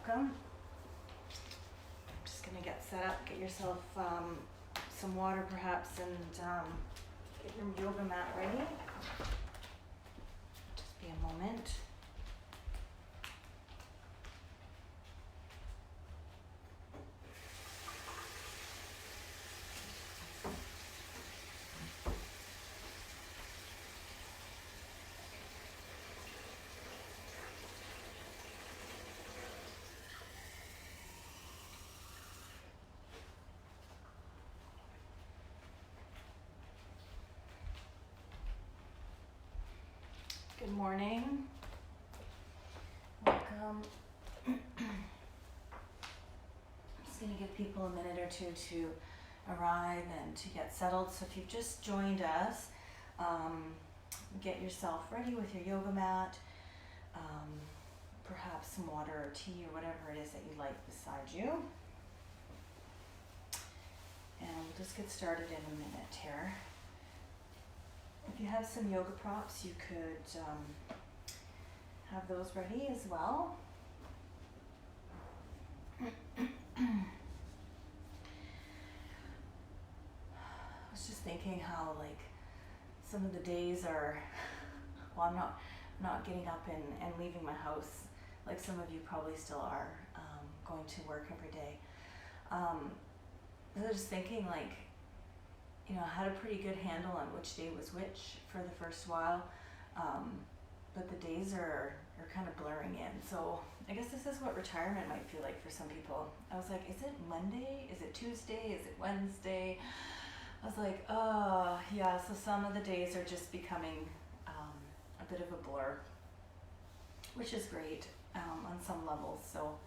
welcome. Just gonna get set up, get yourself some water perhaps, and get your yoga mat ready. Just be a moment. Good morning. Welcome. I'm just going to give people a minute or two to arrive and to get settled. So if you've just joined us, get yourself ready with your yoga mat, perhaps some water or tea or whatever it is that you like beside you. And we'll just get started in a minute here. If you have some yoga props, you could have those ready as well. I was just thinking how like some of the days are, well, I'm not getting up and leaving my house like some of you probably still are, going to work every day. I was just thinking like, you know, I had a pretty good handle on which day was which for the first while, but the days are kind of blurring in. So I guess this is what retirement might feel like for some people. I was like, is it Monday? Is it Tuesday? Is it Wednesday? I was like, oh, yeah, so some of the days are just becoming a bit of a blur, which is great on some levels. So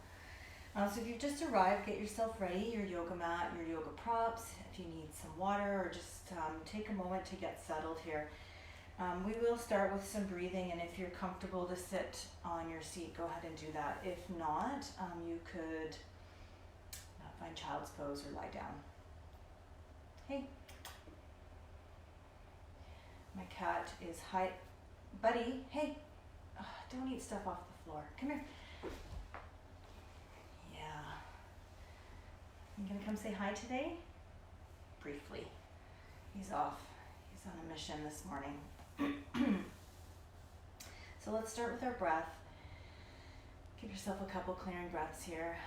if you've just arrived, get yourself ready, your yoga mat, your yoga props. If you need some water or just take a moment to get settled here. We will start with some breathing, and if you're comfortable to sit on your seat, go ahead and do that. If not, you could find child's pose or lie down. Hey. My cat is hi. Buddy, hey. Don't eat stuff off the floor. Come here. You gonna come say hi today? Briefly. He's off. He's on a mission this morning. So let's start with our breath. Give yourself a couple clearing breaths here.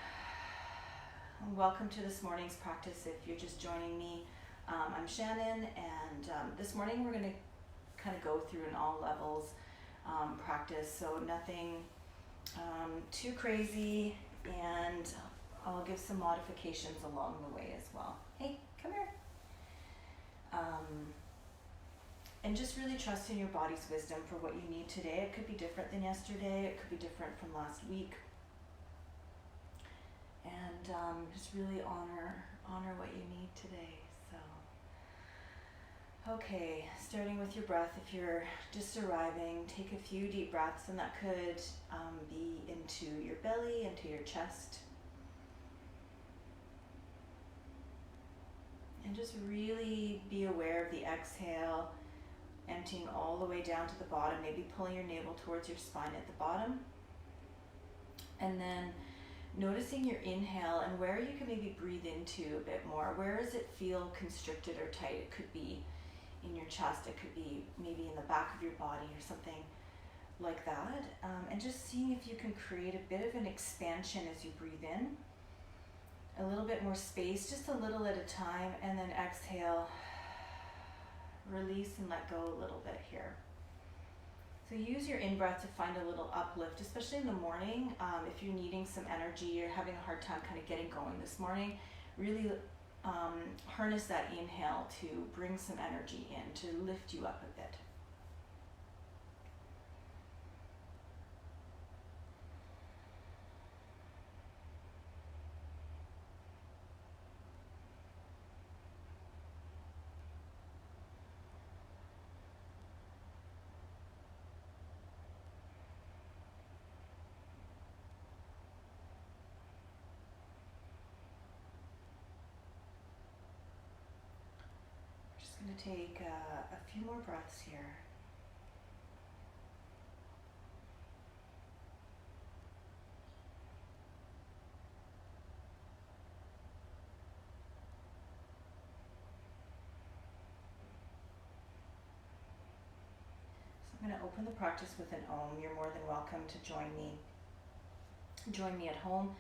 And welcome to this morning's practice. If you're just joining me, I'm Shannon, and this morning we're gonna kind of go through an all levels practice. So nothing too crazy, and I'll give some modifications along the way as well. Hey, come here. And just really trust in your body's wisdom for what you need today. It could be different than yesterday. It could be different from last week. And just really honor what you need today. So, okay, starting with your breath. If you're just arriving, take a few deep breaths, and that could be into your belly, into your chest. And just really be aware of the exhale, emptying all the way down to the bottom, maybe pulling your navel towards your spine at the bottom. And then noticing your inhale and where you can maybe breathe into a bit more. Where does it feel constricted or tight? It could be in your chest, it could be maybe in the back of your body or something like that. And just seeing if you can create a bit of an expansion as you breathe in. A little bit more space, just a little at a time, and then exhale, release and let go a little bit here. So use your in-breath to find a little uplift, especially in the morning. If you're needing some energy, you're having a hard time kind of getting going this morning, really harness that inhale to bring some energy in, to lift you up a bit. I'm going to take a few more breaths here. I'm going to open the practice with an Om. You're more than welcome to join me at home,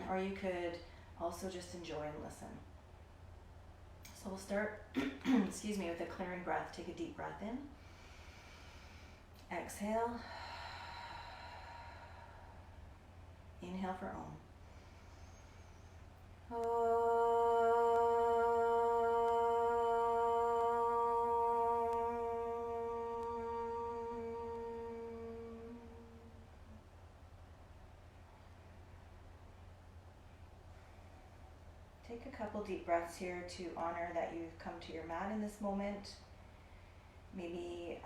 or you could also just enjoy and listen. So we'll start, excuse me, with a clearing breath. Take a deep breath in. Exhale. Inhale for Om. Take a couple deep breaths here to honor that you've come to your mat in this moment. Maybe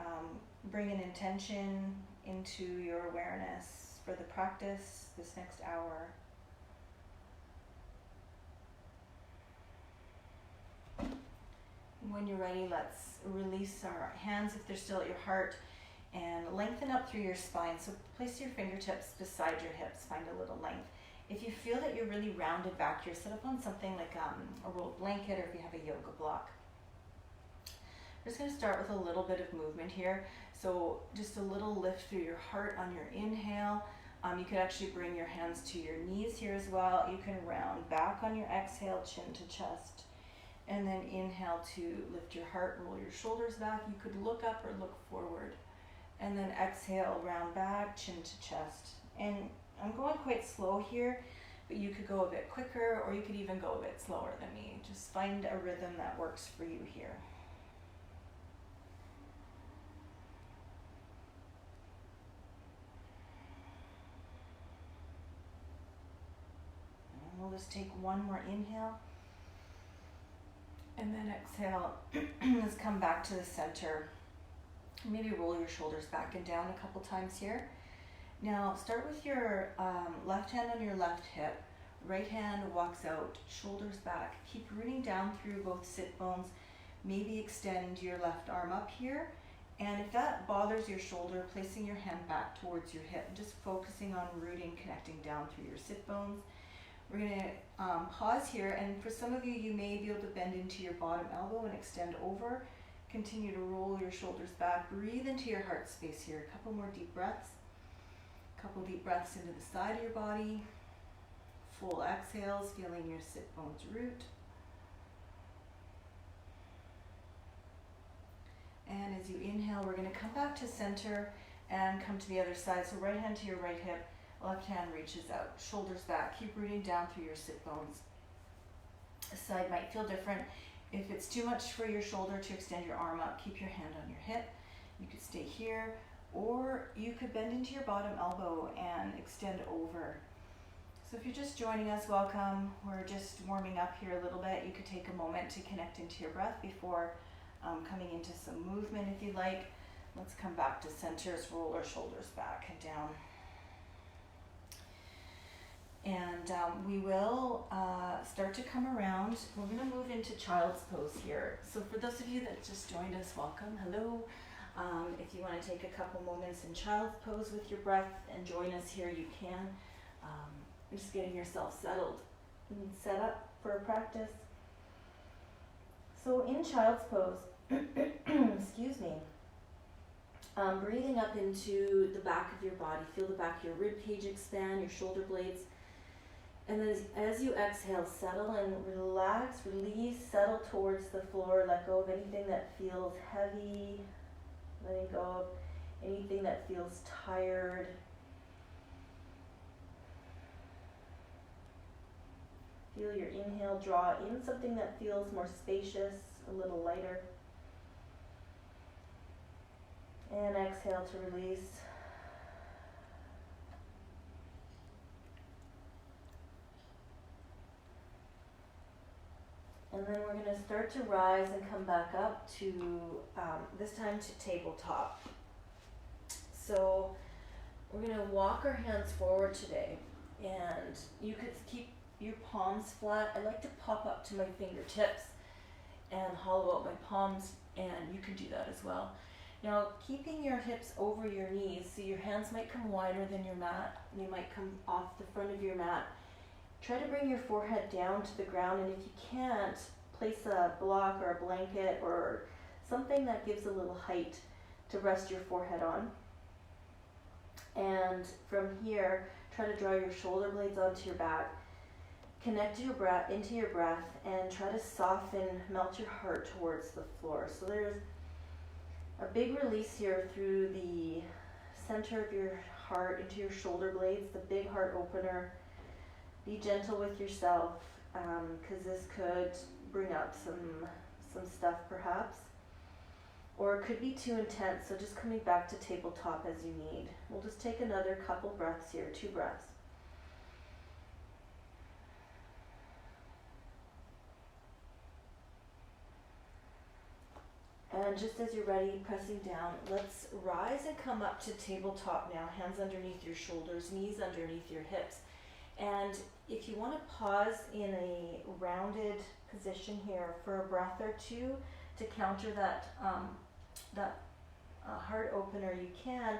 bring an intention into your awareness for the practice this next hour. When you're ready, let's release our hands if they're still at your heart and lengthen up through your spine. So place your fingertips beside your hips, find a little length. If you feel that you're really rounded back here, sit up on something like a rolled blanket, or if you have a yoga block. I'm just going to start with a little bit of movement here. So just a little lift through your heart on your inhale. You could actually bring your hands to your knees here as well. You can round back on your exhale, chin to chest. And then inhale to lift your heart, roll your shoulders back. You could look up or look forward. And then exhale, round back, chin to chest. And I'm going quite slow here, but you could go a bit quicker, or you could even go a bit slower than me. Just find a rhythm that works for you here. And we'll just take one more inhale. And then exhale. Let's come back to the center. Maybe roll your shoulders back and down a couple times here. Now start with your left hand on your left hip. Right hand walks out, shoulders back. Keep rooting down through both sit bones. Maybe extend your left arm up here. And if that bothers your shoulder, placing your hand back towards your hip, just focusing on rooting, connecting down through your sit bones. We're going to pause here, and for some of you, you may be able to bend into your bottom elbow and extend over. Continue to roll your shoulders back. Breathe into your heart space here. A couple more deep breaths. A couple deep breaths into the side of your body. Full exhales, feeling your sit bones root. And as you inhale, we're going to come back to center and come to the other side. So right hand to your right hip. Left hand reaches out, shoulders back. Keep rooting down through your sit bones. A side might feel different. If it's too much for your shoulder to extend your arm up, keep your hand on your hip. You could stay here, or you could bend into your bottom elbow and extend over. So if you're just joining us, welcome. We're just warming up here a little bit. You could take a moment to connect into your breath before coming into some movement if you'd like. Let's come back to center. Let's roll our shoulders back and down. And we will start to come around. We're going to move into child's pose here. So for those of you that just joined us, welcome, hello. If you want to take a couple moments in child's pose with your breath and join us here, you can. Just getting yourself settled and set up for a practice. So in child's pose, excuse me, breathing up into the back of your body. Feel the back of your rib cage expand, your shoulder blades. And then as you exhale, settle and relax, release, settle towards the floor. Let go of anything that feels heavy. Letting go of anything that feels tired. Feel your inhale, draw in something that feels more spacious, a little lighter. And exhale to release. And then we're going to start to rise and come back up to, this time to tabletop. So we're going to walk our hands forward today. And you could keep your palms flat. I like to pop up to my fingertips and hollow out my palms, and you can do that as well. Now, keeping your hips over your knees, so your hands might come wider than your mat. They might come off the front of your mat. Try to bring your forehead down to the ground, and if you can't, place a block or a blanket or something that gives a little height to rest your forehead on. And from here, try to draw your shoulder blades onto your back. Connect your breath into your breath and try to soften, melt your heart towards the floor. So there's a big release here through the center of your heart into your shoulder blades, the big heart opener. Be gentle with yourself, because this could bring up some stuff perhaps. Or it could be too intense, so just coming back to tabletop as you need. We'll just take another couple breaths here, 2 breaths. And just as you're ready, pressing down, let's rise and come up to tabletop now. Hands underneath your shoulders, knees underneath your hips. And if you want to pause in a rounded position here for a breath or two to counter that heart opener, you can,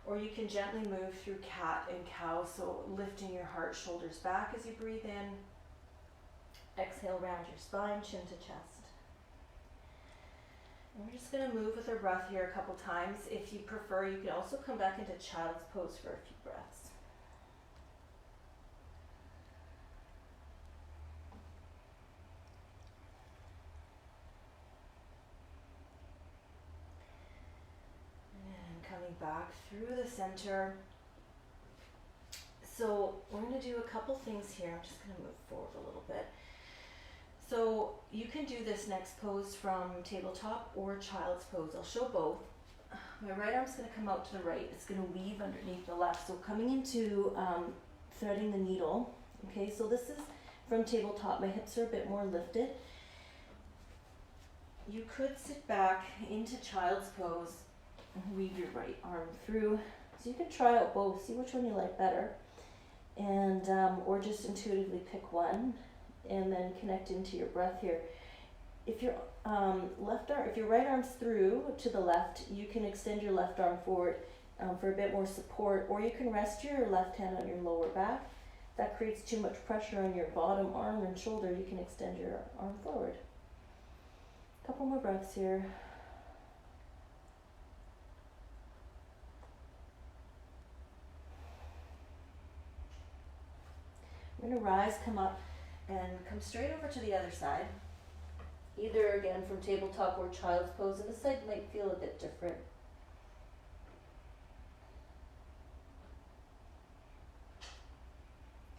or you can gently move through cat and cow, so lifting your heart, shoulders back as you breathe in. Exhale, round your spine, chin to chest. And we're just going to move with our breath here a couple times. If you prefer, you can also come back into child's pose for a few breaths. And coming back through the center. So we're going to do a couple things here. I'm just going to move forward a little bit. So you can do this next pose from tabletop or child's pose. I'll show both. My right arm's going to come out to the right. It's going to weave underneath the left. So coming into threading the needle. Okay, so this is from tabletop. My hips are a bit more lifted. You could sit back into child's pose and weave your right arm through. So you can try out both. See which one you like better. And or just intuitively pick one. And then connect into your breath here. If your if your right arm's through to the left, you can extend your left arm forward for a bit more support, or you can rest your left hand on your lower back. If that creates too much pressure on your bottom arm and shoulder, you can extend your arm forward. A couple more breaths here. We're going to rise, come up, and come straight over to the other side. Either again from tabletop or child's pose, and this side might feel a bit different.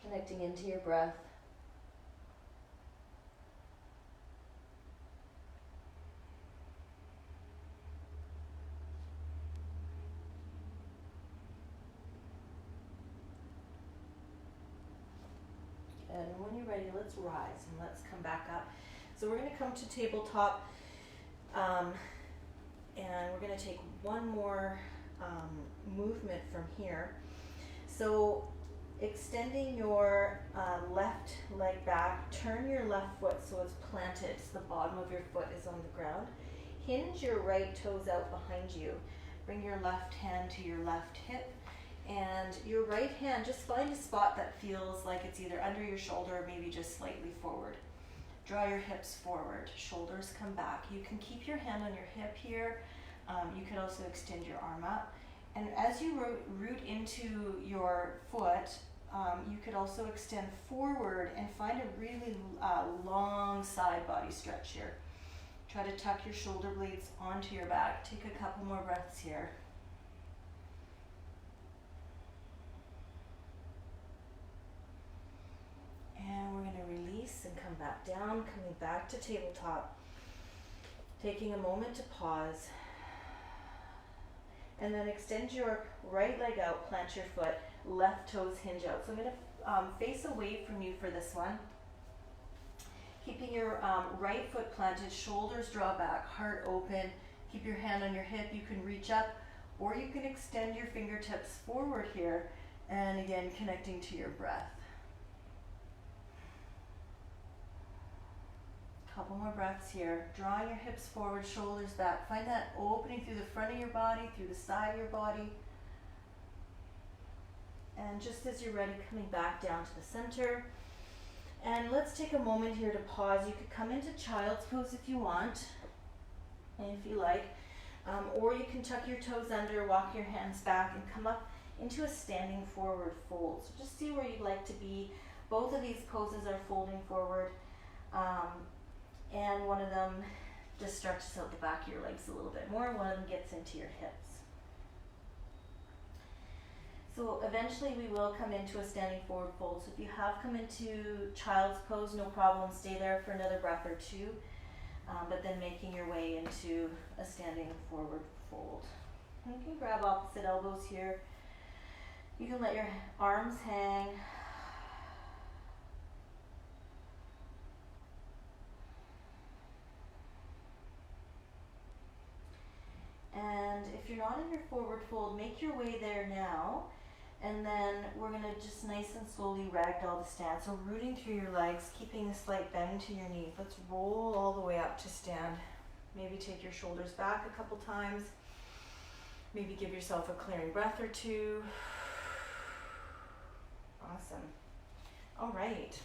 Connecting into your breath. And when you're ready, let's rise and let's come back up. So we're going to come to tabletop, and we're going to take one more movement from here. So extending your left leg back, turn your left foot so it's planted, so the bottom of your foot is on the ground. Hinge your right toes out behind you. Bring your left hand to your left hip. And your right hand, just find a spot that feels like it's either under your shoulder or maybe just slightly forward. Draw your hips forward, shoulders come back. You can keep your hand on your hip here. You can also extend your arm up. And as you root into your foot, you could also extend forward and find a really long side body stretch here. Try to tuck your shoulder blades onto your back. Take a couple more breaths here. And we're going to release and come back down, coming back to tabletop. Taking a moment to pause. And then extend your right leg out, plant your foot, left toes hinge out. So I'm going to face away from you for this one. Keeping your right foot planted, shoulders draw back, heart open. Keep your hand on your hip. You can reach up, or you can extend your fingertips forward here. And again, connecting to your breath. Couple more breaths here. Drawing your hips forward, shoulders back. Find that opening through the front of your body, through the side of your body. And just as you're ready, coming back down to the center. And let's take a moment here to pause. You could come into child's pose if you want, and if you like. Or you can tuck your toes under, walk your hands back, and come up into a standing forward fold. So just see where you'd like to be. Both of these poses are folding forward, and one of them just stretches out the back of your legs a little bit more. One of them gets into your hips. So eventually we will come into a standing forward fold. So if you have come into child's pose, no problem, stay there for another breath or two, but then making your way into a standing forward fold. And you can grab opposite elbows here. You can let your arms hang. And if you're not in your forward fold, make your way there now. And then we're going to just nice and slowly ragdoll the stand. So rooting through your legs, keeping a slight bend to your knees. Let's roll all the way up to stand. Maybe take your shoulders back a couple times. Maybe give yourself a clearing breath or two. Awesome. All right.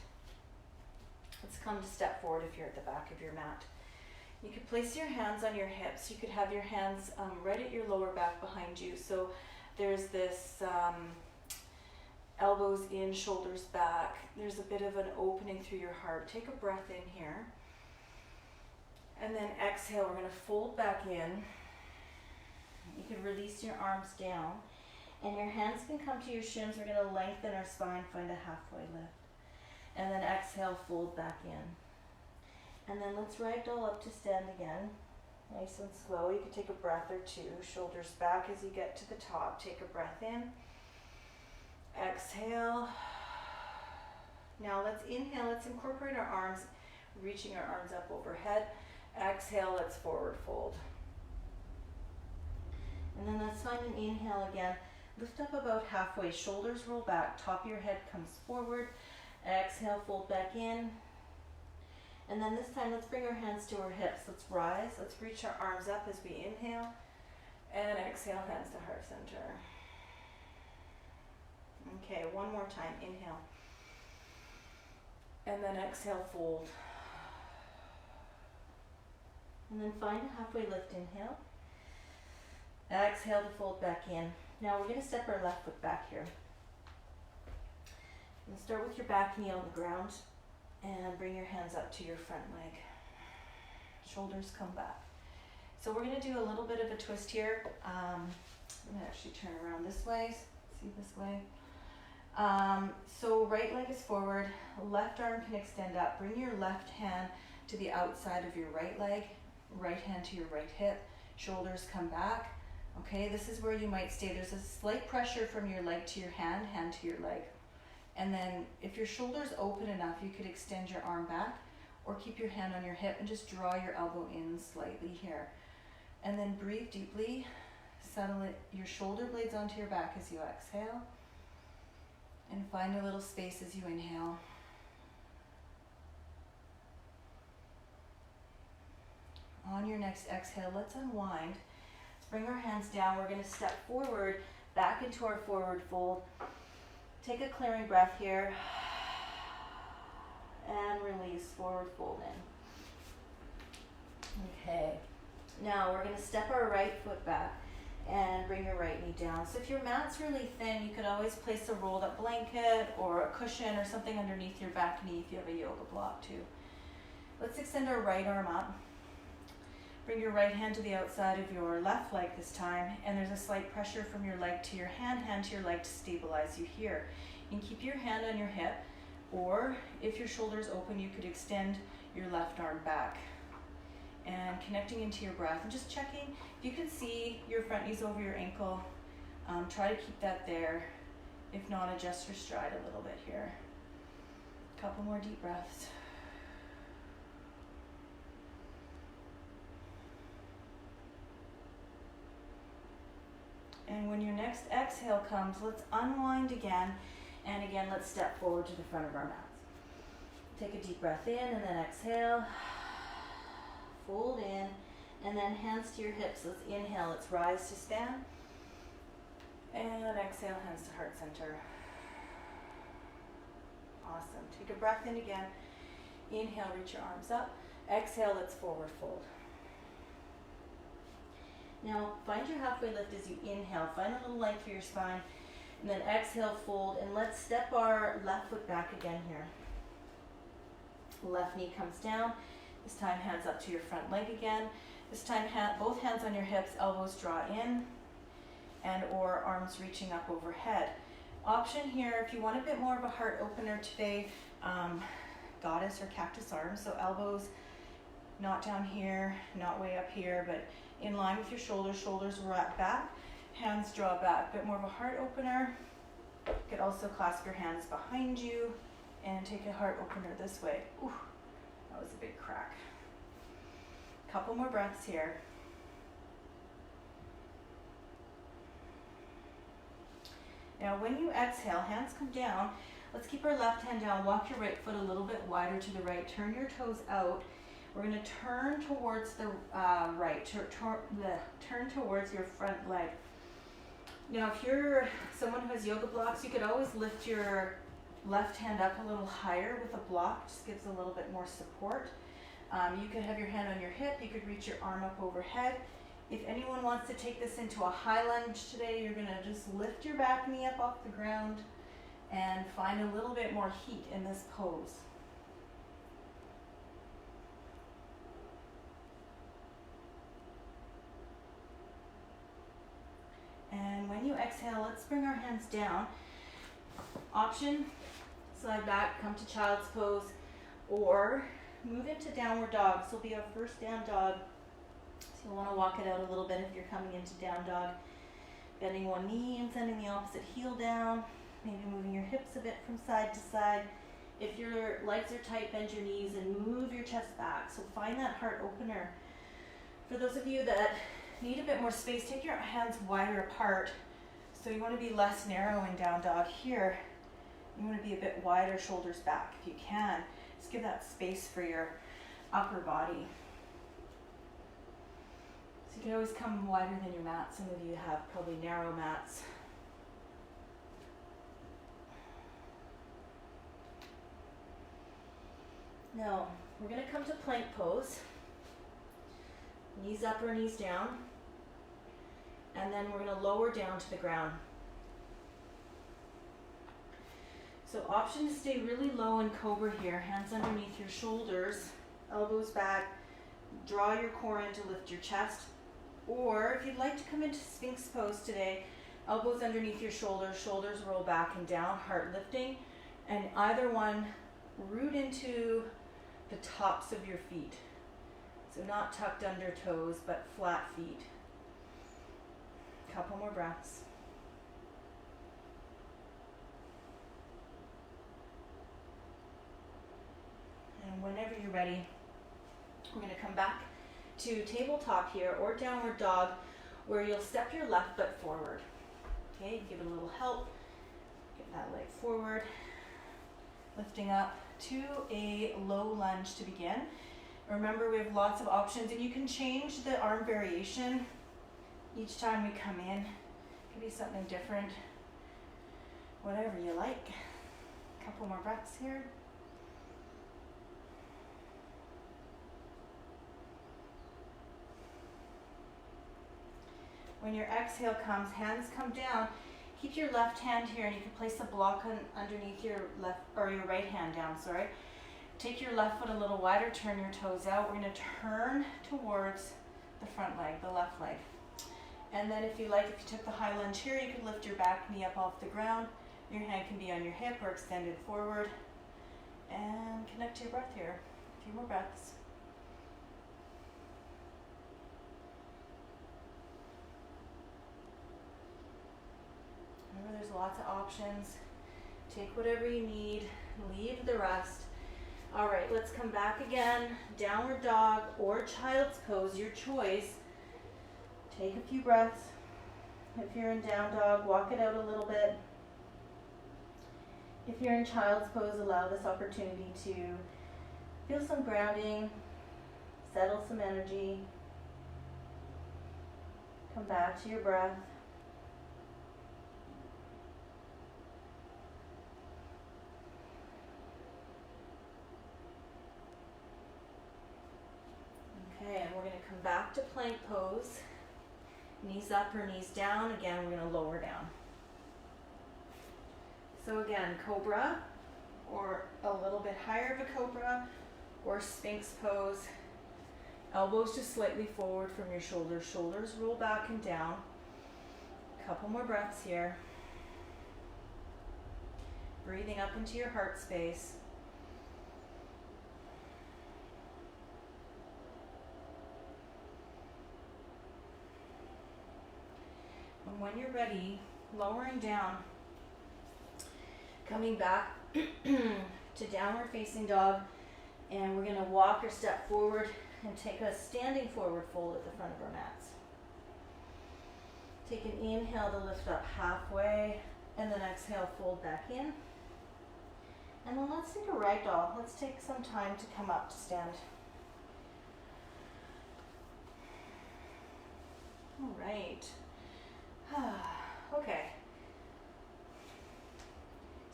Let's come to step forward if you're at the back of your mat. You could place your hands on your hips. You could have your hands right at your lower back behind you. So there's this elbows in, shoulders back. There's a bit of an opening through your heart. Take a breath in here. And then exhale, we're going to fold back in. You can release your arms down. And your hands can come to your shins. We're going to lengthen our spine, find a halfway lift. And then exhale, fold back in. And then let's ragdoll up to stand again. Nice and slow. You can take a breath or two. Shoulders back as you get to the top. Take a breath in. Exhale. Now let's inhale. Let's incorporate our arms, reaching our arms up overhead. Exhale, let's forward fold. And then let's find an inhale again. Lift up about halfway. Shoulders roll back. Top of your head comes forward. Exhale, fold back in. And then this time, let's bring our hands to our hips. Let's rise. Let's reach our arms up as we inhale. And exhale, hands to heart center. Okay, one more time. Inhale. And then exhale, fold. And then find a halfway lift. Inhale. Exhale to fold back in. Now we're going to step our left foot back here. And start with your back knee on the ground. And bring your hands up to your front leg. Shoulders come back. So we're going to do a little bit of a twist here. I'm going to actually turn around this way. See this way. So right leg is forward. Left arm can extend up. Bring your left hand to the outside of your right leg. Right hand to your right hip. Shoulders come back. Okay, this is where you might stay. There's a slight pressure from your leg to your hand, hand to your leg. And then if your shoulder's open enough, you could extend your arm back or keep your hand on your hip and just draw your elbow in slightly here. And then breathe deeply. Settle your shoulder blades onto your back as you exhale. And find a little space as you inhale. On your next exhale, let's unwind. Let's bring our hands down. We're going to step forward, back into our forward fold. Take a clearing breath here. And release, forward fold in. Okay. Now we're going to step our right foot back and bring your right knee down. So if your mat's really thin, you could always place a rolled up blanket or a cushion or something underneath your back knee if you have a yoga block too. Let's extend our right arm up. Bring your right hand to the outside of your left leg this time, and there's a slight pressure from your leg to your hand, hand to your leg to stabilize you here. You can keep your hand on your hip, or if your shoulder's open, you could extend your left arm back. And connecting into your breath, and just checking if you can see your front knees over your ankle. Try to keep that there. If not, adjust your stride a little bit here. A couple more deep breaths. And when your next exhale comes, let's unwind again. And again, let's step forward to the front of our mats. Take a deep breath in and then exhale. Fold in. And then hands to your hips. Let's inhale. Let's rise to stand. And exhale, hands to heart center. Awesome. Take a breath in again. Inhale, reach your arms up. Exhale, let's forward fold. Now find your halfway lift as you inhale. Find a little length for your spine. And then exhale, fold, and let's step our left foot back again here. Left knee comes down. This time hands up to your front leg again. This time both hands on your hips, elbows draw in, and or arms reaching up overhead. Option here, if you want a bit more of a heart opener today, goddess or cactus arms, so elbows not down here, not way up here, but in line with your shoulders, shoulders wrap back, hands draw back. Bit more of a heart opener. You could also clasp your hands behind you and take a heart opener this way. Ooh, that was a big crack. Couple more breaths here. Now when you exhale, hands come down. Let's keep our left hand down. Walk your right foot a little bit wider to the right. Turn your toes out. We're going to turn towards the right. Turn towards your front leg. Now if you're someone who has yoga blocks, you could always lift your left hand up a little higher with a block. Just gives a little bit more support. You could have your hand on your hip. You could reach your arm up overhead. If anyone wants to take this into a high lunge today, you're going to just lift your back knee up off the ground and find a little bit more heat in this pose. And when you exhale, let's bring our hands down. Option, slide back, come to child's pose, or move into downward dog. This will be our first down dog. So you'll want to walk it out a little bit if you're coming into down dog. Bending one knee and sending the opposite heel down. Maybe moving your hips a bit from side to side. If your legs are tight, bend your knees and move your chest back. So find that heart opener. For those of you that need a bit more space, take your hands wider apart. So you want to be less narrow in down dog here. You want to be a bit wider, shoulders back if you can. Just give that space for your upper body. So you can always come wider than your mat. Some of you have probably narrow mats. Now, we're going to come to plank pose. Knees up or knees down. And then we're going to lower down to the ground. So option to stay really low in cobra here. Hands underneath your shoulders, elbows back. Draw your core in to lift your chest. Or if you'd like to come into Sphinx pose today, elbows underneath your shoulders, shoulders roll back and down, heart lifting. And either one, root into the tops of your feet. So not tucked under toes, but flat feet. Couple more breaths. And whenever you're ready, we're going to come back to tabletop here or downward dog, where you'll step your left foot forward. Okay, give it a little help. Get that leg forward. Lifting up to a low lunge to begin. Remember, we have lots of options, and you can change the arm variation each time we come in. It could be something different, whatever you like. A couple more breaths here. When your exhale comes, hands come down. Keep your left hand here, and you can place a block underneath your left or your right hand down. Sorry. Take your left foot a little wider. Turn your toes out. We're going to turn towards the front leg, the left leg. And then, if you like, if you took the high lunge here, you could lift your back knee up off the ground. Your hand can be on your hip or extended forward. And connect to your breath here. A few more breaths. Remember, there's lots of options. Take whatever you need, leave the rest. All right, let's come back again. Downward dog or child's pose, your choice. Take a few breaths. If you're in down dog, walk it out a little bit. If you're in child's pose, allow this opportunity to feel some grounding, settle some energy. Come back to your breath. Okay, and we're going to come back to plank pose. Knees up or knees down. Again, we're going to lower down. So again, cobra, or a little bit higher of a cobra, or sphinx pose. Elbows just slightly forward from your shoulders. Shoulders roll back and down. A couple more breaths here. Breathing up into your heart space. And when you're ready, lowering down, coming back to downward facing dog, and we're going to walk or step forward and take a standing forward fold at the front of our mats. Take an inhale to lift up halfway, and then exhale, fold back in. And then let's take a ragdoll. Let's take some time to come up to stand. All right. Okay.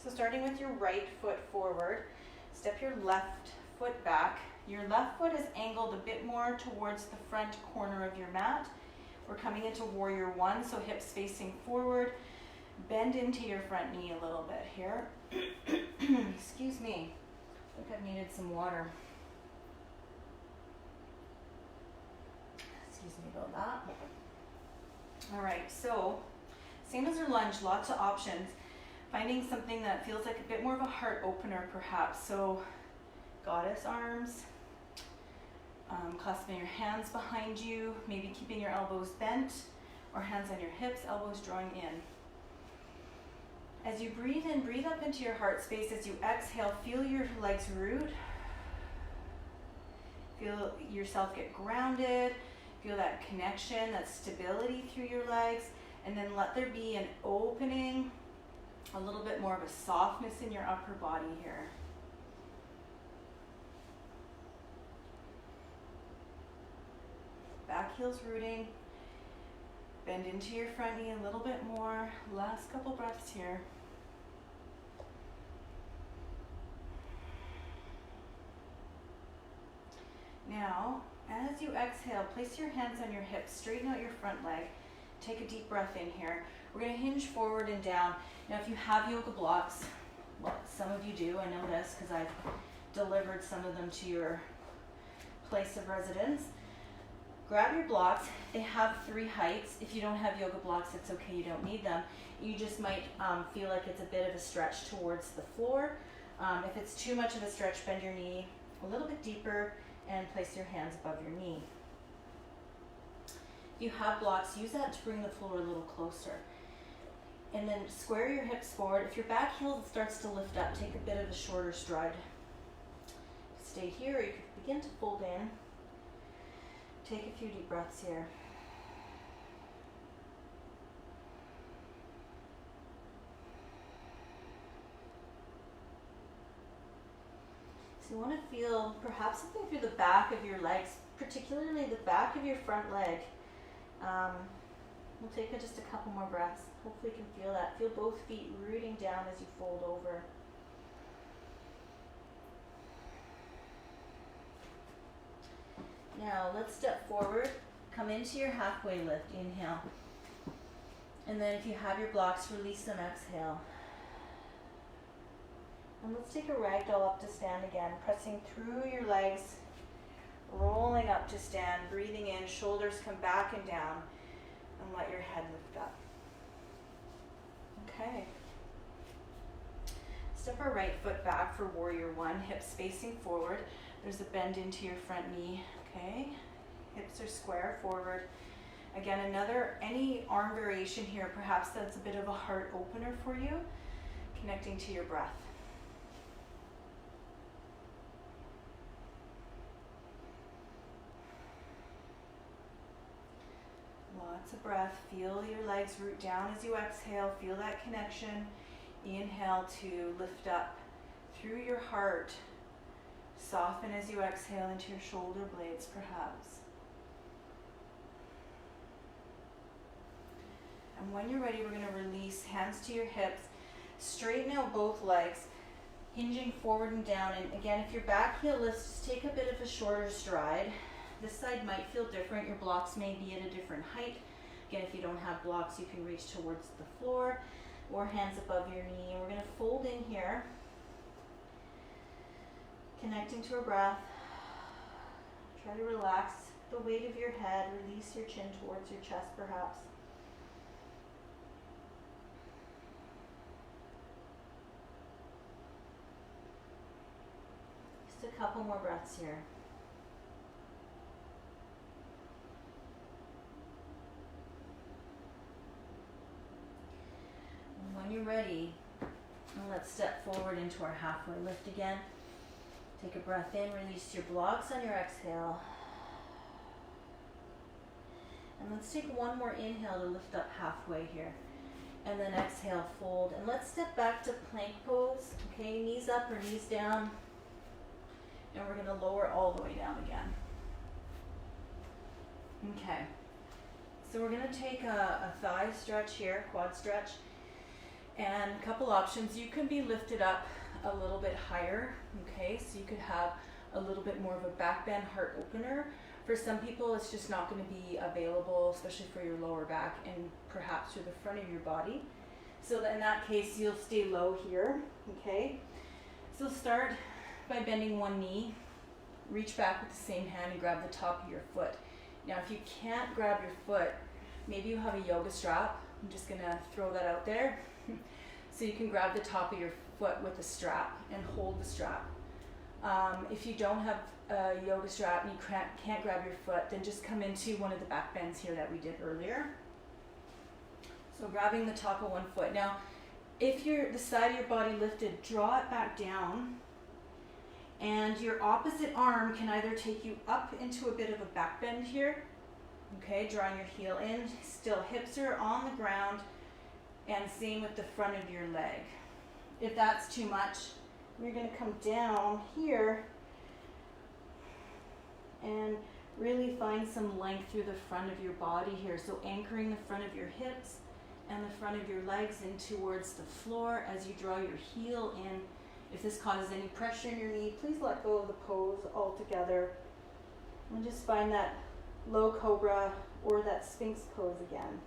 So starting with your right foot forward, step your left foot back. Your left foot is angled a bit more towards the front corner of your mat. We're coming into warrior one, so hips facing forward. Bend into your front knee a little bit here. Excuse me. I think I've needed some water. Excuse me about that. All right, so same as your lunge, lots of options. Finding something that feels like a bit more of a heart opener perhaps. So goddess arms, clasping your hands behind you, maybe keeping your elbows bent, or hands on your hips, elbows drawing in. As you breathe in, breathe up into your heart space. As you exhale, feel your legs root. Feel yourself get grounded. Feel that connection, that stability through your legs. And then let there be an opening, a little bit more of a softness in your upper body here. Back heels rooting. Bend into your front knee a little bit more. Last couple breaths here. Now, as you exhale, place your hands on your hips, straighten out your front leg. Take a deep breath in here. We're going to hinge forward and down. Now, if you have yoga blocks, well, some of you do, I know this because I've delivered some of them to your place of residence. Grab your blocks. They have 3 heights. If you don't have yoga blocks, it's okay, you don't need them. You just might feel like it's a bit of a stretch towards the floor. If it's too much of a stretch, bend your knee a little bit deeper and place your hands above your knee. If you have blocks, use that to bring the floor a little closer. And then square your hips forward. If your back heel starts to lift up, take a bit of a shorter stride. Stay here, or you could begin to fold in. Take a few deep breaths here. So you want to feel perhaps something through the back of your legs, particularly the back of your front leg. We'll take just a couple more breaths. Hopefully you can feel that. Feel both feet rooting down as you fold over. Now let's step forward. Come into your halfway lift. Inhale. And then if you have your blocks, release them. Exhale. And let's take a ragdoll up to stand again, pressing through your legs, rolling up to stand, breathing in, shoulders come back and down, and let your head lift up. Okay. Step our right foot back for warrior one, hips facing forward. There's a bend into your front knee, okay? Hips are square forward. Again, any arm variation here, perhaps that's a bit of a heart opener for you, connecting to your breath. Lots of breath. Feel your legs root down as you exhale. Feel that connection. Inhale to lift up through your heart. Soften as you exhale into your shoulder blades, perhaps. And when you're ready, we're going to release hands to your hips. Straighten out both legs, hinging forward and down. And again, if your back heel lifts, just take a bit of a shorter stride. This side might feel different. Your blocks may be at a different height. Again, if you don't have blocks, you can reach towards the floor or hands above your knee. And we're going to fold in here, connecting to our breath. Try to relax the weight of your head, release your chin towards your chest perhaps. Just a couple more breaths here. And when you're ready, let's step forward into our halfway lift again. Take a breath in, release your blocks on your exhale. And let's take one more inhale to lift up halfway here. And then exhale, fold. And let's step back to plank pose. Okay, knees up or knees down. And we're going to lower all the way down again. Okay. So we're going to take a thigh stretch here, quad stretch. And a couple options. You can be lifted up a little bit higher. Okay, so you could have a little bit more of a back bend heart opener. For some people, it's just not going to be available, especially for your lower back and perhaps through the front of your body. So in that case, you'll stay low here, okay? So start by bending one knee, reach back with the same hand and grab the top of your foot. Now, if you can't grab your foot, maybe you have a yoga strap. I'm just going to throw that out there. So you can grab the top of your foot with a strap and hold the strap. If you don't have a yoga strap and you can't grab your foot, then just come into one of the back bends here that we did earlier. So grabbing the top of one foot. Now, if you're the side of your body lifted, draw it back down, and your opposite arm can either take you up into a bit of a back bend here, okay, drawing your heel in, still hips are on the ground, and same with the front of your leg. If that's too much, you're going to come down here and really find some length through the front of your body here. So anchoring the front of your hips and the front of your legs in towards the floor as you draw your heel in. If this causes any pressure in your knee, please let go of the pose altogether. And just find that low cobra or that sphinx pose again.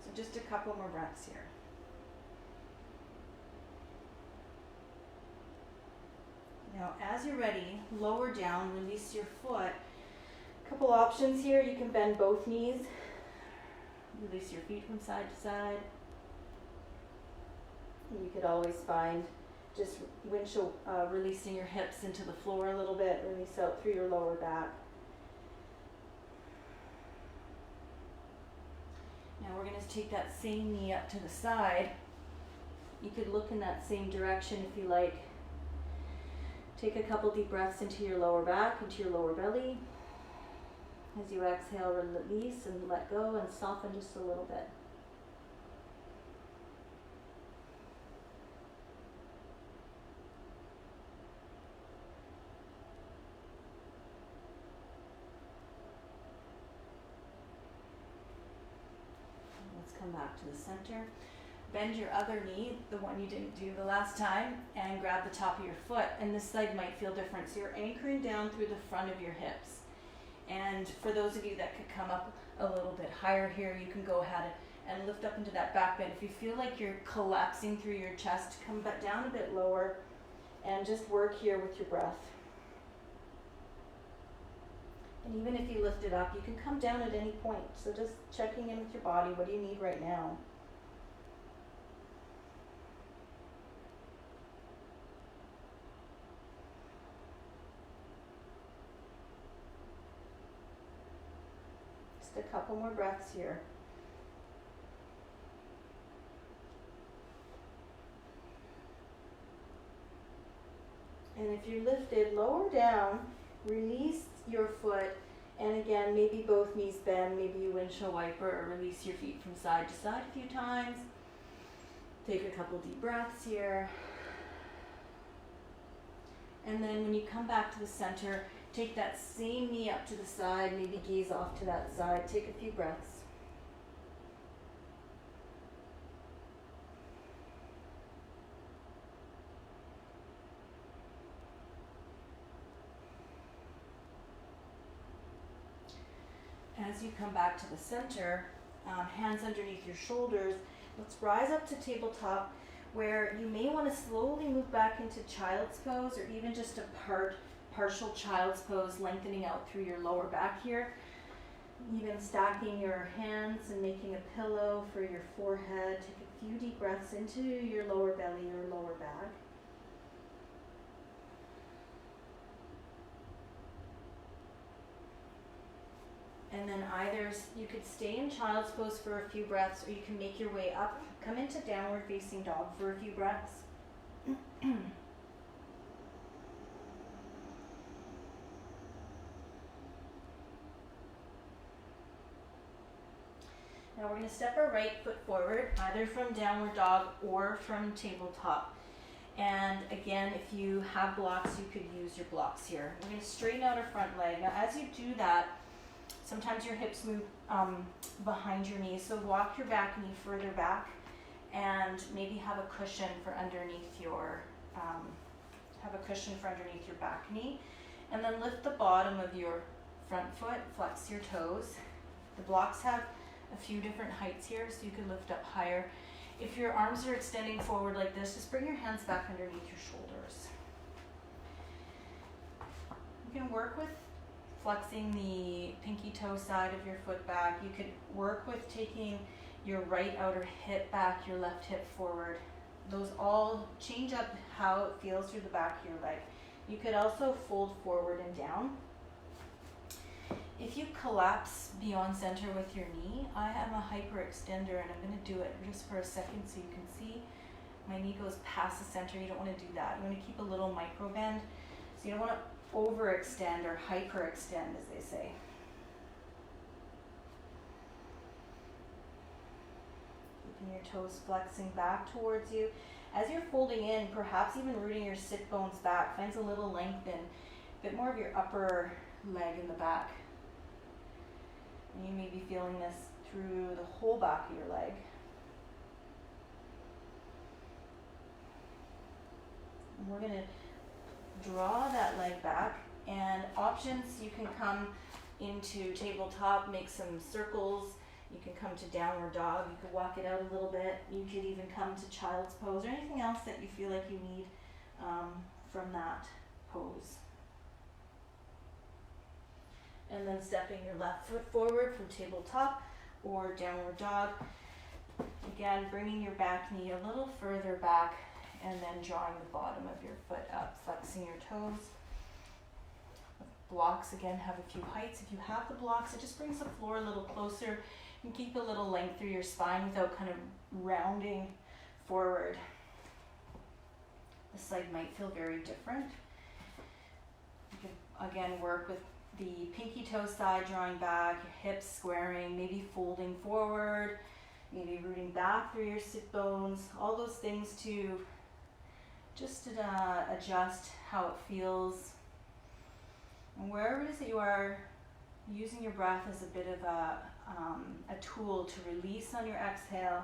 So just a couple more breaths here. Now, as you're ready, lower down, release your foot. A couple options here. You can bend both knees. Release your feet from side to side. You could always find just windshield, releasing your hips into the floor a little bit. Release out through your lower back. Now we're going to take that same knee up to the side. You could look in that same direction if you like. Take a couple deep breaths into your lower back, into your lower belly. As you exhale, release and let go and soften just a little bit. Let's come back to the center. Bend your other knee, the one you didn't do the last time, and grab the top of your foot. And this side might feel different. So you're anchoring down through the front of your hips. And for those of you that could come up a little bit higher here, you can go ahead and lift up into that back bend. If you feel like you're collapsing through your chest, come back down a bit lower and just work here with your breath. And even if you lift it up, you can come down at any point. So just checking in with your body. What do you need right now? A couple more breaths here. And if you're lifted, lower down, release your foot, and again, maybe both knees bend, maybe you windshield wiper or release your feet from side to side a few times. Take a couple deep breaths here. And then when you come back to the center, take that same knee up to the side, maybe gaze off to that side. Take a few breaths. as you come back to the center, hands underneath your shoulders, let's rise up to tabletop, where you may want to slowly move back into child's pose, or even just a partial child's pose, lengthening out through your lower back here. Even stacking your hands and making a pillow for your forehead. Take a few deep breaths into your lower belly or lower back. And then either you could stay in child's pose for a few breaths, or you can make your way up, come into downward facing dog for a few breaths. Now we're going to step our right foot forward, either from downward dog or from tabletop. And again, if you have blocks, you could use your blocks here. We're going to straighten out our front leg. Now as you do that, sometimes your hips move behind your knees, so walk your back knee further back and maybe have a cushion for underneath your back knee. And then lift the bottom of your front foot, flex your toes. The blocks have a few different heights here, so you can lift up higher. If your arms are extending forward like this, just bring your hands back underneath your shoulders. You can work with flexing the pinky toe side of your foot back. You could work with taking your right outer hip back, your left hip forward. Those all change up how it feels through the back of your leg. You could also fold forward and down. If you collapse beyond center with your knee, I am a hyperextender, and I'm going to do it just for a second so you can see. My knee goes past the center. You don't want to do that. You want to keep a little micro bend. So you don't want to overextend or hyperextend, as they say. Keeping your toes flexing back towards you. As you're folding in, perhaps even rooting your sit bones back, finds a little length in, a bit more of your upper leg in the back. You may be feeling this through the whole back of your leg. And we're going to draw that leg back, and options, you can come into tabletop, make some circles. You can come to downward dog. You could walk it out a little bit. You could even come to child's pose, or anything else that you feel like you need from that pose. And then stepping your left foot forward from tabletop or downward dog. Again, bringing your back knee a little further back, and then drawing the bottom of your foot up, flexing your toes. Blocks, again, have a few heights. If you have the blocks, it just brings the floor a little closer. You can keep a little length through your spine without kind of rounding forward. This side might feel very different. You can, again, work with the pinky toe side, drawing back, your hips squaring, maybe folding forward, maybe rooting back through your sit bones, all those things to just adjust how it feels. And wherever it is that you are, using your breath as a bit of a tool to release on your exhale.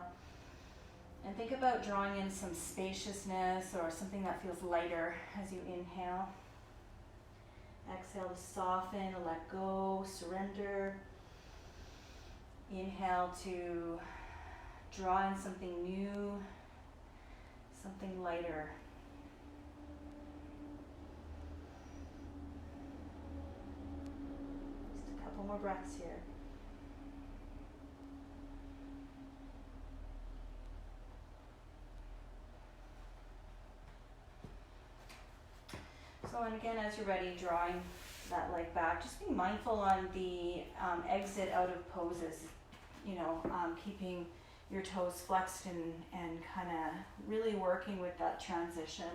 And think about drawing in some spaciousness or something that feels lighter as you inhale. Exhale to soften, let go, surrender. Inhale to draw in something new, something lighter. Just a couple more breaths here. So, and again, as you're ready, drawing that leg back, just be mindful on the exit out of poses, keeping your toes flexed and kind of really working with that transition.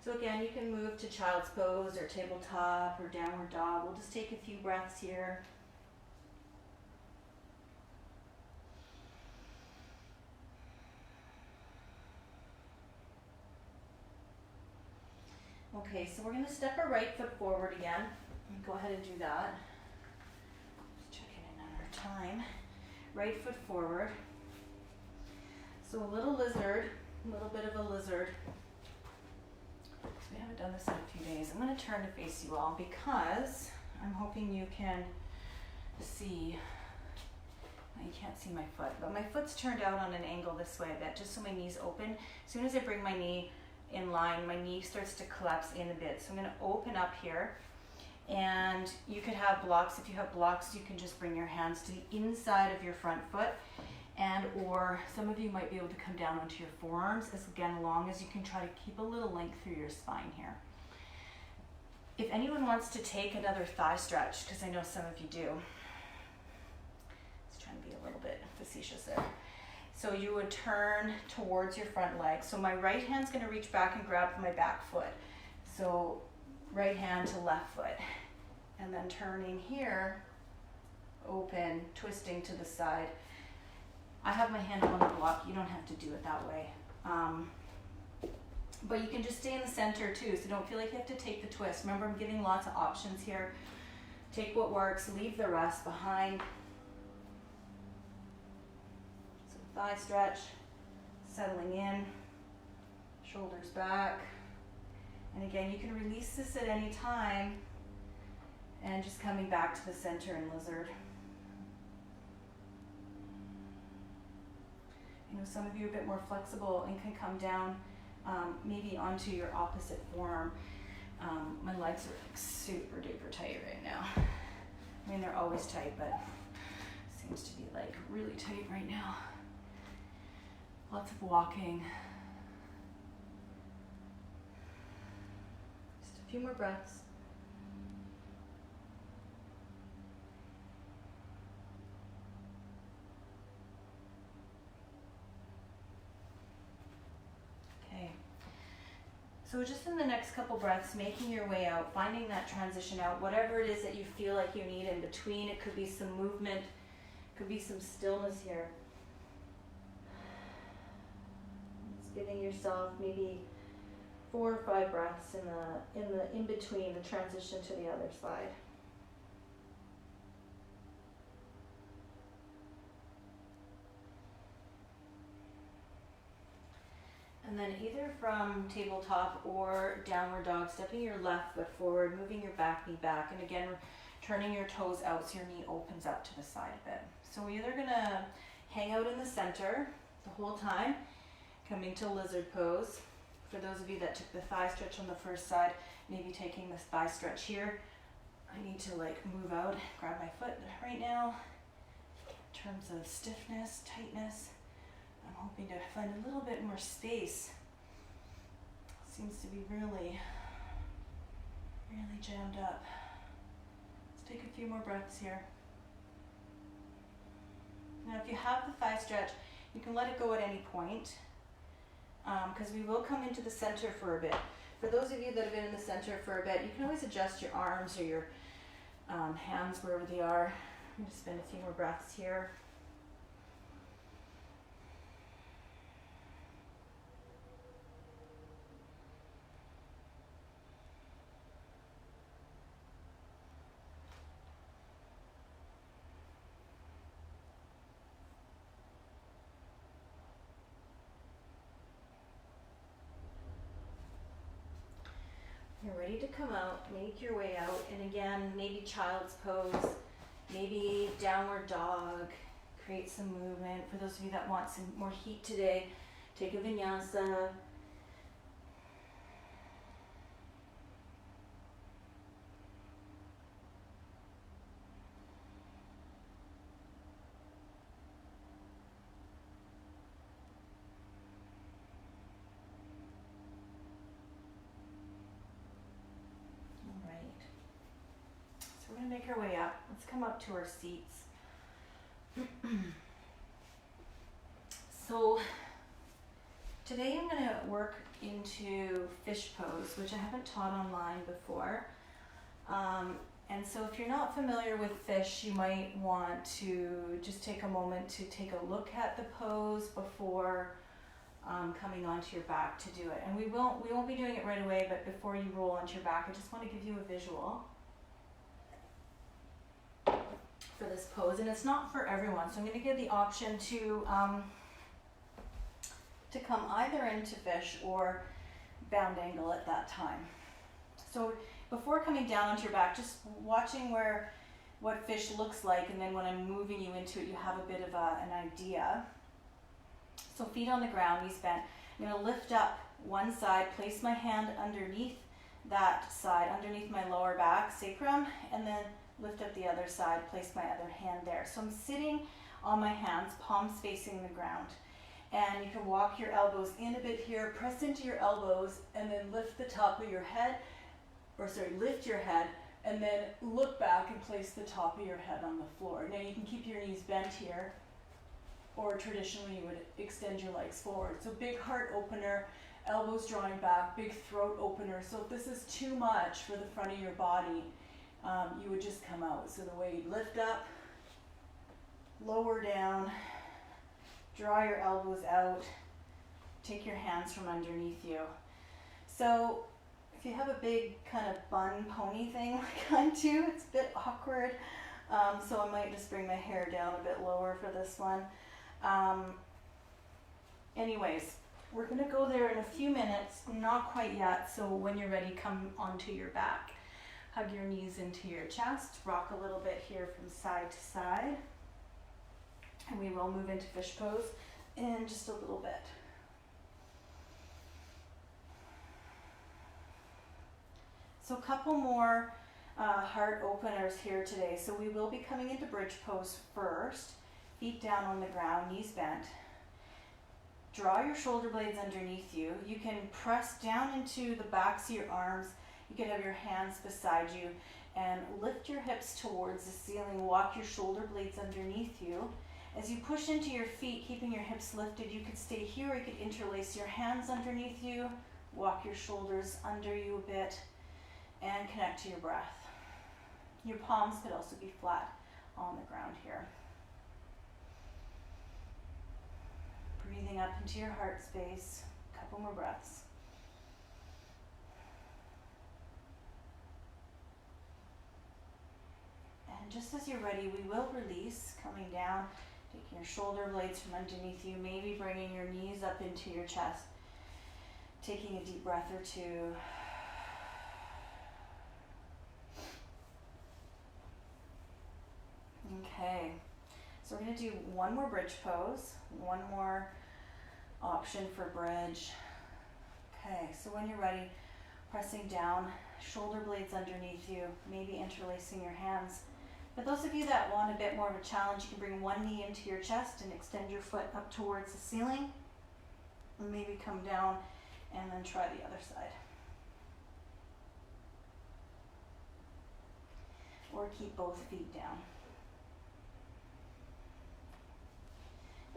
So again, you can move to child's pose or tabletop or downward dog. We'll just take a few breaths here. Okay, so we're going to step our right foot forward again. Go ahead and do that. Just checking in on our time. Right foot forward. So a little lizard, a little bit of a lizard. So we haven't done this in a few days. I'm going to turn to face you all because I'm hoping you can see, well, you can't see my foot, but my foot's turned out on an angle this way a bit, just so my knee's open. As soon as I bring my knee in line, my knee starts to collapse in a bit. So I'm gonna open up here, and you could have blocks. If you have blocks, you can just bring your hands to the inside of your front foot, and or some of you might be able to come down onto your forearms as long as you can try to keep a little length through your spine here. If anyone wants to take another thigh stretch, because I know some of you do, let's try and be a little bit facetious there. So you would turn towards your front leg. So my right hand's gonna reach back and grab my back foot. So right hand to left foot. And then turning here, open, twisting to the side. I have my hand on the block, you don't have to do it that way. But you can just stay in the center too, so don't feel like you have to take the twist. Remember, I'm giving lots of options here. Take what works, leave the rest behind. So thigh stretch, settling in, shoulders back. And again, you can release this at any time and just coming back to the center in lizard. You know, some of you are a bit more flexible and can come down maybe onto your opposite forearm. My legs are like super duper tight right now. I mean, they're always tight, but seems to be like really tight right now. Lots of walking. Just a few more breaths. So just in the next couple breaths, making your way out, finding that transition out, whatever it is that you feel like you need in between. It could be some movement, could be some stillness here. Just giving yourself maybe 4 or 5 breaths in between the transition to the other side. And then either from tabletop or downward dog, stepping your left foot forward, moving your back knee back, and again, turning your toes out so your knee opens up to the side a bit. So we're either gonna hang out in the center the whole time, coming to lizard pose. For those of you that took the thigh stretch on the first side, maybe taking this thigh stretch here. I need to like move out, grab my foot right now. In terms of stiffness, tightness, I'm hoping to find a little bit more space. Seems to be really, really jammed up. Let's take a few more breaths here. Now if you have the thigh stretch, you can let it go at any point, because we will come into the center for a bit. For those of you that have been in the center for a bit, you can always adjust your arms or your hands wherever they are. I'm going to spend a few more breaths here. You're ready to come out, make your way out, and again, maybe child's pose, maybe downward dog, create some movement. For those of you that want some more heat today, take a vinyasa. We're going to make our way up. Let's come up to our seats. So today I'm going to work into fish pose, which I haven't taught online before. And so if you're not familiar with fish, you might want to just take a moment to take a look at the pose before coming onto your back to do it. And we won't be doing it right away, but before you roll onto your back, I just want to give you a visual for this pose, and it's not for everyone, so I'm going to give the option to come either into fish or bound angle at that time. So before coming down onto your back, just watching where what fish looks like, and then when I'm moving you into it, you have a bit of an idea. So feet on the ground, knees bent. I'm going to lift up one side, place my hand underneath that side, underneath my lower back, sacrum, and then lift up the other side, place my other hand there. So I'm sitting on my hands, palms facing the ground. And you can walk your elbows in a bit here, press into your elbows, and then lift the top of your head, lift your head, and then look back and place the top of your head on the floor. Now you can keep your knees bent here, or traditionally you would extend your legs forward. So big heart opener, elbows drawing back, big throat opener. So if this is too much for the front of your body, you would just come out. So the way you lift up, lower down, draw your elbows out, take your hands from underneath you. So if you have a big kind of bun pony thing like I do, it's a bit awkward. So I might just bring my hair down a bit lower for this one. Anyways, we're going to go there in a few minutes, not quite yet, so when you're ready, come onto your back. Hug your knees into your chest, rock a little bit here from side to side, and we will move into fish pose in just a little bit. So a couple more heart openers here today. So we will be coming into bridge pose first, feet down on the ground, knees bent. Draw your shoulder blades underneath you. You can press down into the backs of your arms. You can have your hands beside you and lift your hips towards the ceiling. Walk your shoulder blades underneath you. As you push into your feet, keeping your hips lifted, you could stay here or you could interlace your hands underneath you. Walk your shoulders under you a bit and connect to your breath. Your palms could also be flat on the ground here. Breathing up into your heart space. A couple more breaths. And just as you're ready, we will release, coming down, taking your shoulder blades from underneath you, maybe bringing your knees up into your chest, taking a deep breath or two. Okay, so we're going to do one more bridge pose, one more option for bridge. Okay, so when you're ready, pressing down, shoulder blades underneath you, maybe interlacing your hands. For those of you that want a bit more of a challenge, you can bring one knee into your chest and extend your foot up towards the ceiling. And maybe come down and then try the other side. Or keep both feet down.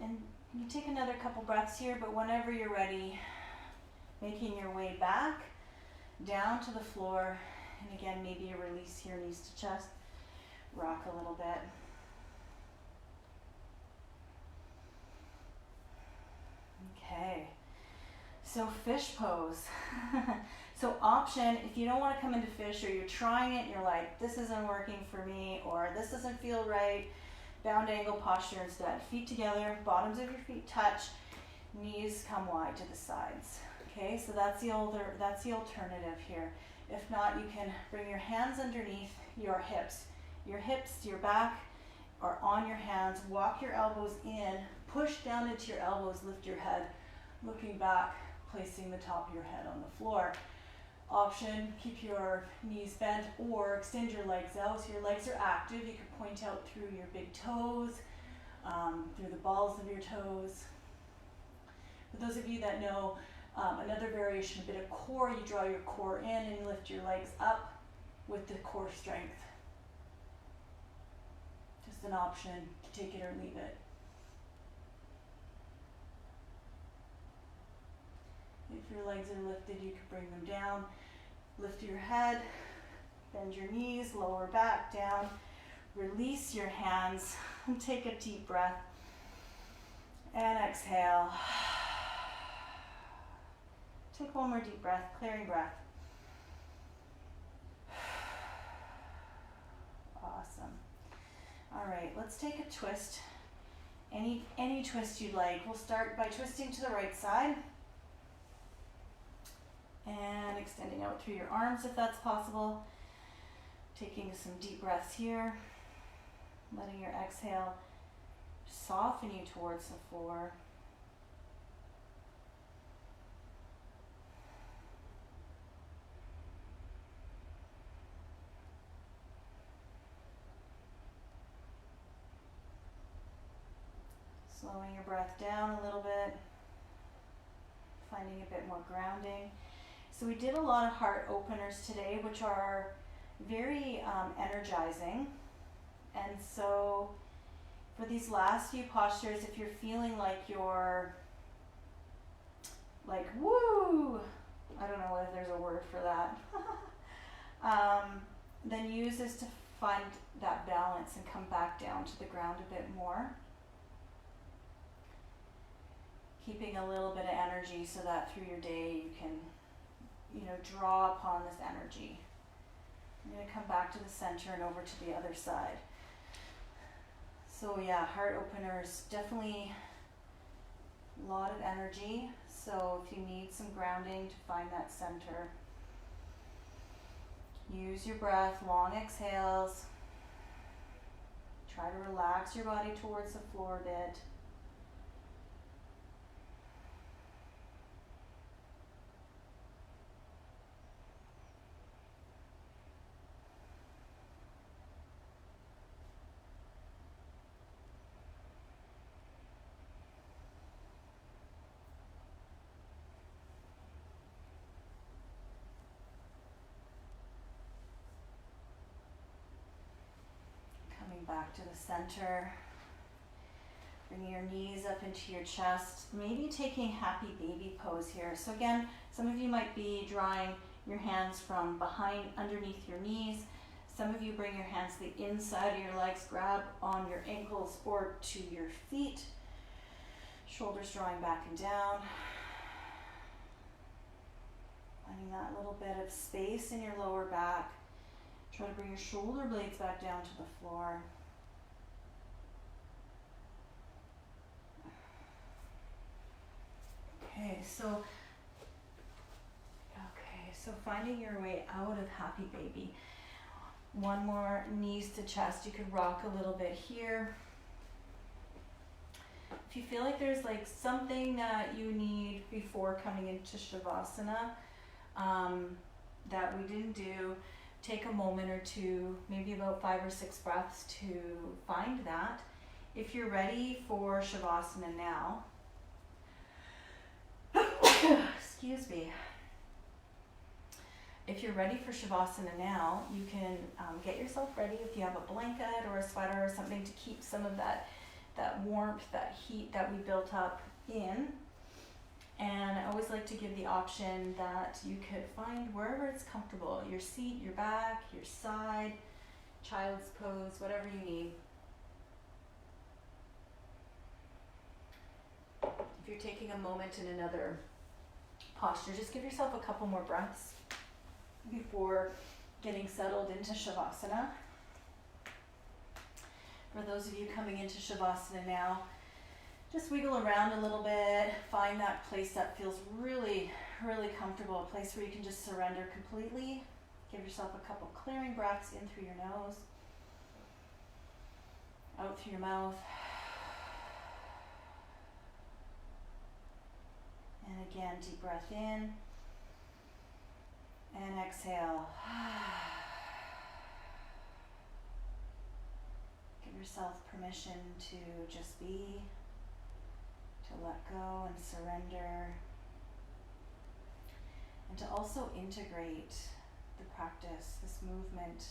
And you take another couple breaths here, but whenever you're ready, making your way back, down to the floor, and again, maybe a release here, knees to chest, rock a little bit. Okay, so fish pose. So option, if you don't want to come into fish or you're trying it and you're like, this isn't working for me, or this doesn't feel right, bound angle posture instead. Feet together, bottoms of your feet touch, knees come wide to the sides. Okay, so that's the alternative here. If not, you can bring your hands underneath your hips. Your back are on your hands. Walk your elbows in, push down into your elbows, lift your head, looking back, placing the top of your head on the floor. Option, keep your knees bent or extend your legs out so your legs are active. You can point out through your big toes, through the balls of your toes. For those of you that know another variation, a bit of core, you draw your core in and lift your legs up with the core strength. Just an option, take it or leave it. If your legs are lifted, you can bring them down. Lift your head, bend your knees, lower back down. Release your hands and take a deep breath. And exhale. Take one more deep breath, clearing breath. Awesome. All right, let's take a twist. Any twist you'd like. We'll start by twisting to the right side. And extending out through your arms if that's possible. Taking some deep breaths here. letting your exhale soften you towards the floor. Slowing your breath down a little bit, finding a bit more grounding. So we did a lot of heart openers today, which are very energizing. And so for these last few postures, if you're feeling like you're like, woo, I don't know whether there's a word for that, then use this to find that balance and come back down to the ground a bit more. Keeping a little bit of energy so that through your day you can, draw upon this energy. I'm going to come back to the center and over to the other side. So yeah, heart openers, definitely a lot of energy. So if you need some grounding to find that center, use your breath, long exhales. Try to relax your body towards the floor a bit. Back to the center, bringing your knees up into your chest, maybe taking happy baby pose here. So again, some of you might be drawing your hands from behind, underneath your knees. Some of you bring your hands to the inside of your legs, grab on your ankles or to your feet, shoulders drawing back and down. Finding that little bit of space in your lower back. Try to bring your shoulder blades back down to the floor. So finding your way out of happy baby. One more, knees to chest. You could rock a little bit here. If you feel like there's like something that you need before coming into Shavasana that we didn't do, take a moment or two, maybe about 5 or 6 breaths to find that. If you're ready for Shavasana now, excuse me. If you're ready for Shavasana now, you can get yourself ready if you have a blanket or a sweater or something to keep some of that warmth, that heat that we built up in. And I always like to give the option that you could find wherever it's comfortable, your seat, your back, your side, child's pose, whatever you need. If you're taking a moment in another posture, just give yourself a couple more breaths before getting settled into Shavasana. For those of you coming into Shavasana now, just wiggle around a little bit, find that place that feels really, really comfortable, a place where you can just surrender completely. Give yourself a couple clearing breaths in through your nose, out through your mouth. And again, deep breath in and exhale. Give yourself permission to just be, to let go and surrender, and to also integrate the practice, this movement,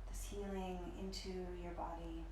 this healing into your body.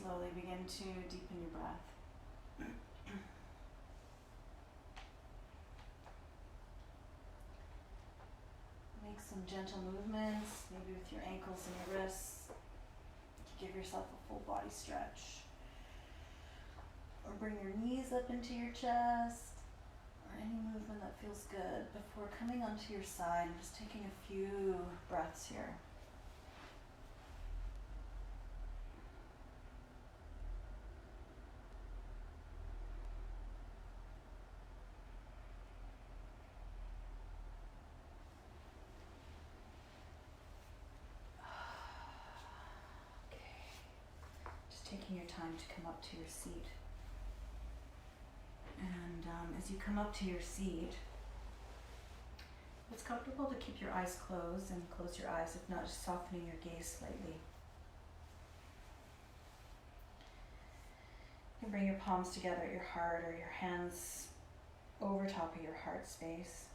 slowly begin to deepen your breath. Make some gentle movements, maybe with your ankles and your wrists. Give yourself a full body stretch. Or bring your knees up into your chest, or any movement that feels good. Before coming onto your side, I'm just taking a few breaths here. Taking your time to come up to your seat. And as you come up to your seat, it's comfortable to keep your eyes closed and close your eyes, if not just softening your gaze slightly. You can bring your palms together at your heart or your hands over top of your heart space.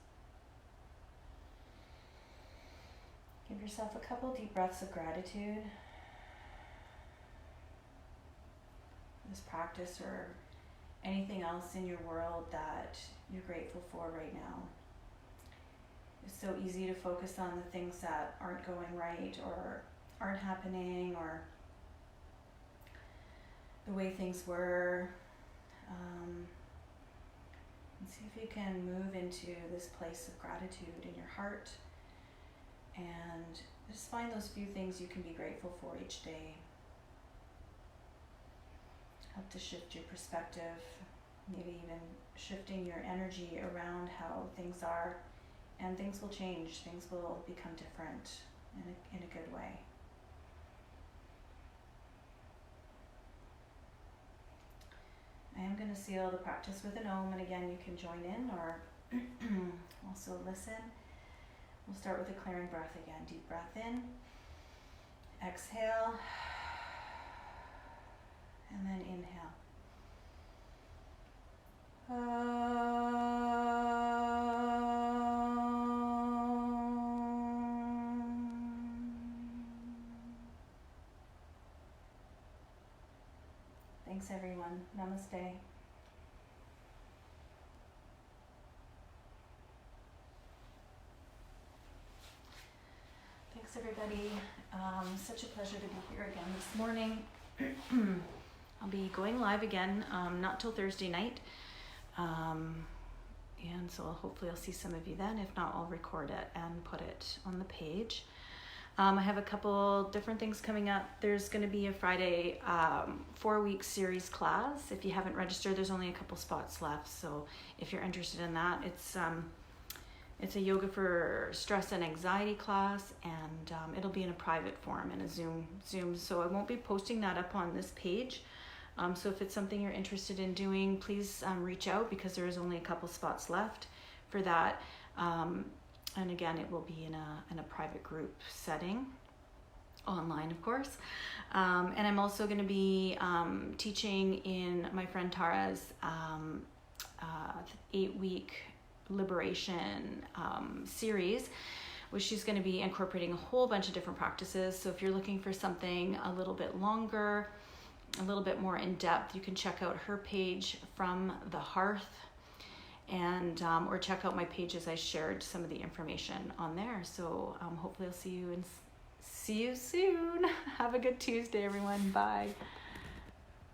Give yourself a couple deep breaths of gratitude. This practice or anything else in your world that you're grateful for right now. It's so easy to focus on the things that aren't going right or aren't happening or the way things were. And see if you can move into this place of gratitude in your heart and just find those few things you can be grateful for each day. Help to shift your perspective, maybe even shifting your energy around how things are, and things will change, things will become different in a good way. I am going to seal the practice with an Om, and again you can join in or also listen. We'll start with a clearing breath again. Deep breath in, exhale, and then inhale. Thanks everyone. Namaste. Thanks everybody. Such a pleasure to be here again this morning. I'll be going live again, not till Thursday night. And so hopefully I'll see some of you then. If not, I'll record it and put it on the page. I have a couple different things coming up. There's going to be a Friday 4-week series class. If you haven't registered, there's only a couple spots left. So if you're interested in that, it's a yoga for stress and anxiety class, and it'll be in a private forum in a Zoom. So I won't be posting that up on this page. So if it's something you're interested in doing, please reach out because there is only a couple spots left for that. And again, it will be in a private group setting, online of course. And I'm also going to be teaching in my friend Tara's 8-week liberation series, which she's going to be incorporating a whole bunch of different practices. So if you're looking for something a little bit longer, a little bit more in depth, you can check out her page, From the Hearth, and or check out my page as I shared some of the information on there. So hopefully I'll see you soon. Have a good Tuesday, everyone. Bye.